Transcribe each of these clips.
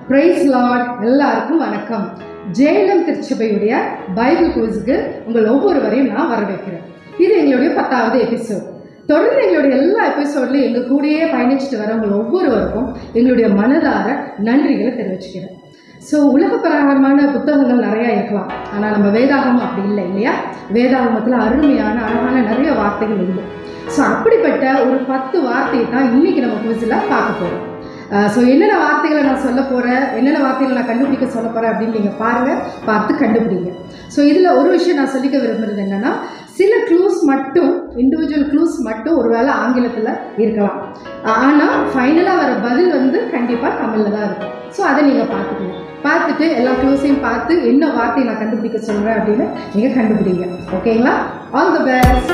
Price Lord. எல்லாருக்கும் வணக்கம். ஜேஎல்எம் திருச்சபையுடைய Bible குவிஸுக்கு உங்கள் ஒவ்வொருவரையும் நான் வரவேற்கிறேன். இது எங்களுடைய 10வது எபிசோட். தொடர்ந்து எங்களுடைய எல்லா எபிசோட்லையும் எங்கள் கூடயே பயணிச்சுட்டு வரவங்க ஒவ்வொருவருக்கும் எங்களுடைய மனதார நன்றிகளை தெரிவிச்சுக்கிறேன். ஸோ உலக பிரகாரமான புத்தகங்கள் நிறையா இருக்கலாம், ஆனால் நம்ம வேதாகமம் அப்படி இல்லை இல்லையா? வேதாகமத்தில் அருமையான அழகான நிறைய வார்த்தைகள் உண்டு. ஸோ அப்படிப்பட்ட ஒரு 10 வார்த்தையை தான் இன்றைக்கி நம்ம குவிஸில் பார்க்க போகிறோம். ஸோ என்னென்ன வார்த்தைகளை நான் சொல்ல போகிறேன், என்னென்ன வார்த்தைகளை நான் கண்டுபிடிக்க சொல்ல போகிறேன் அப்படின்னு நீங்கள் பாருங்கள், பார்த்து கண்டுபிடிங்க. ஸோ இதில் ஒரு விஷயம் நான் சொல்லிக்க விரும்புகிறது என்னென்னா, சில க்ளூஸ் மட்டும், இண்டிவிஜுவல் க்ளூஸ் மட்டும் ஒருவேளை ஆங்கிலத்தில் இருக்கலாம், ஆனால் ஃபைனலாக வர பதில் வந்து கண்டிப்பாக தமிழில் தான் இருக்கும். ஸோ அதை நீங்கள் பார்த்துக்கணும். பார்த்துட்டு எல்லா க்ளூஸையும் பார்த்து என்ன வார்த்தையை நான் கண்டுபிடிக்க சொல்கிறேன் அப்படின்னு நீங்கள் கண்டுபிடிங்க. ஓகேங்களா? All the best.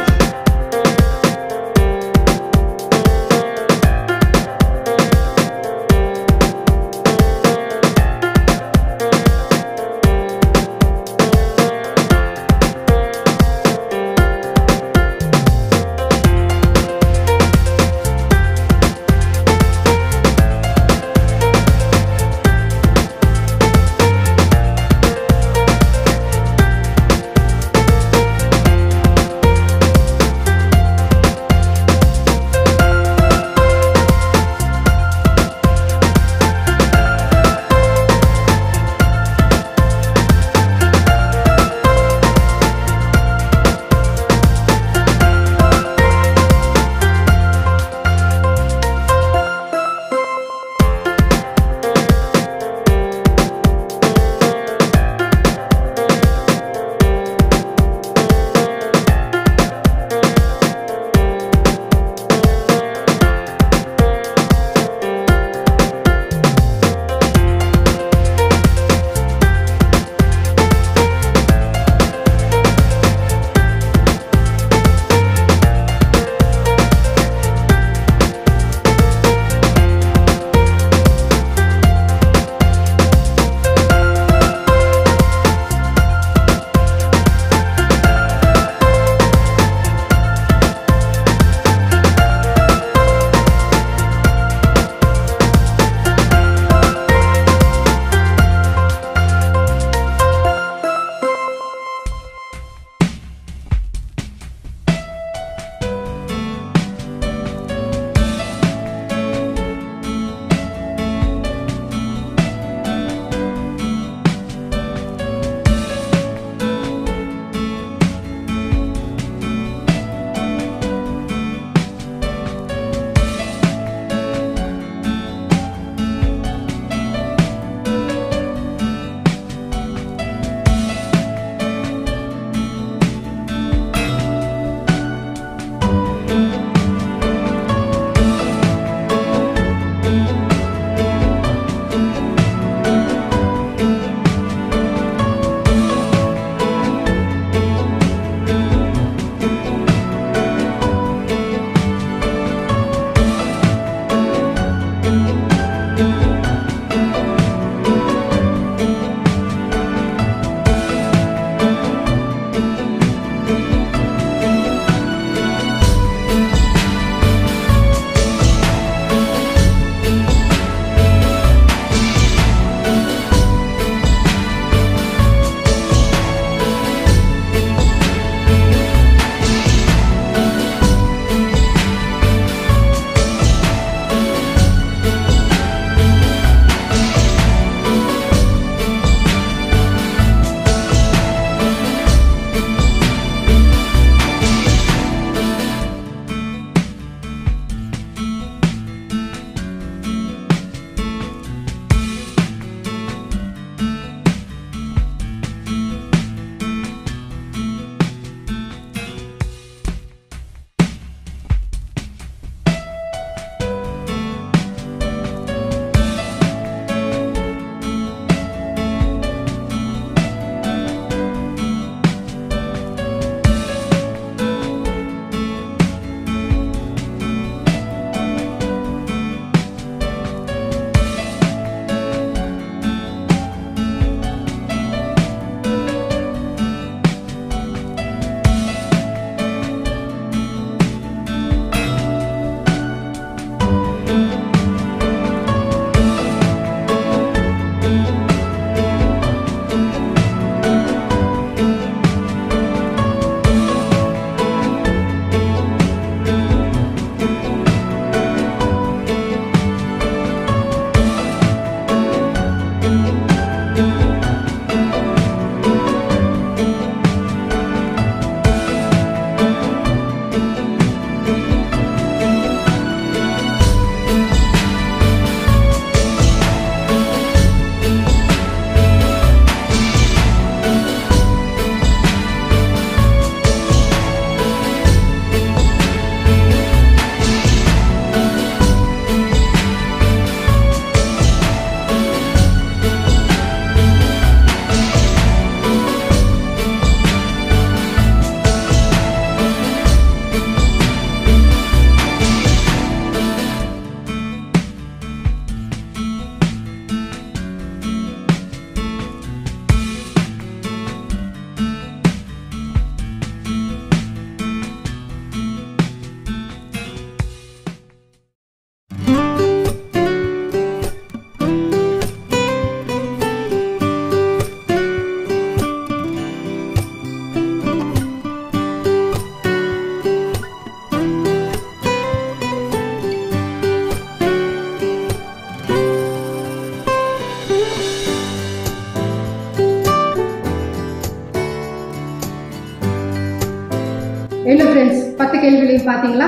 என்ன ஃப்ரெண்ட்ஸ், 10 கேள்விகளையும் பார்த்தீங்களா?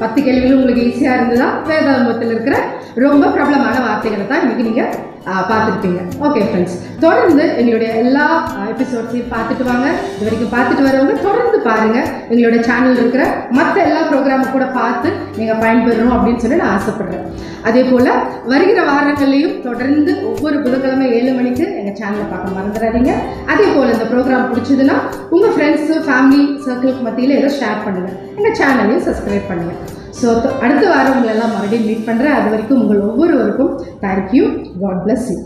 10 கேள்விகளும் உங்களுக்கு ஈஸியாக இருந்ததா? வேதாகமத்தில் இருக்கிற ரொம்ப பிரபலமான வார்த்தைகளை தான் இன்னைக்கு நீங்கள் பார்த்துருப்பீங்க. ஓகே ஃப்ரெண்ட்ஸ், தொடர்ந்து எங்களுடைய எல்லா எபிசோட்ஸையும் பார்த்துட்டு வாங்க. இது வரைக்கும் பார்த்துட்டு வரவங்க தொடர்ந்து பாருங்கள். எங்களுடைய சேனல் இருக்கிற மற்ற எல்லா ப்ரோக்ராமும் கூட பார்த்து நீங்கள் பயன்பெறணும் அப்படின்னு சொல்லி நான் ஆசைப்படுறேன். அதே போல் வருகிற வாரங்கள்லையும் தொடர்ந்து ஒவ்வொரு புதன்கிழமை 7 மணிக்கு எங்கள் சேனலை பார்க்க மறந்துடாதீங்க. அதே போல் இந்த ப்ரோக்ராம் பிடிச்சதுன்னா உங்கள் ஃப்ரெண்ட்ஸு, ஃபேமிலி சர்க்கிளுக்கு மத்தியில் ஏதோ ஷேர் பண்ணுங்கள். எங்கள் சேனலையும் சப்ஸ்கிரைப் பண்ணுங்கள். ஸோ அடுத்த வாரம் உங்களெல்லாம் மறுபடியும் மீட் பண்ணுறேன். அது வரைக்கும் உங்கள் ஒவ்வொருவருக்கும் தேங்க்யூ. God bless you.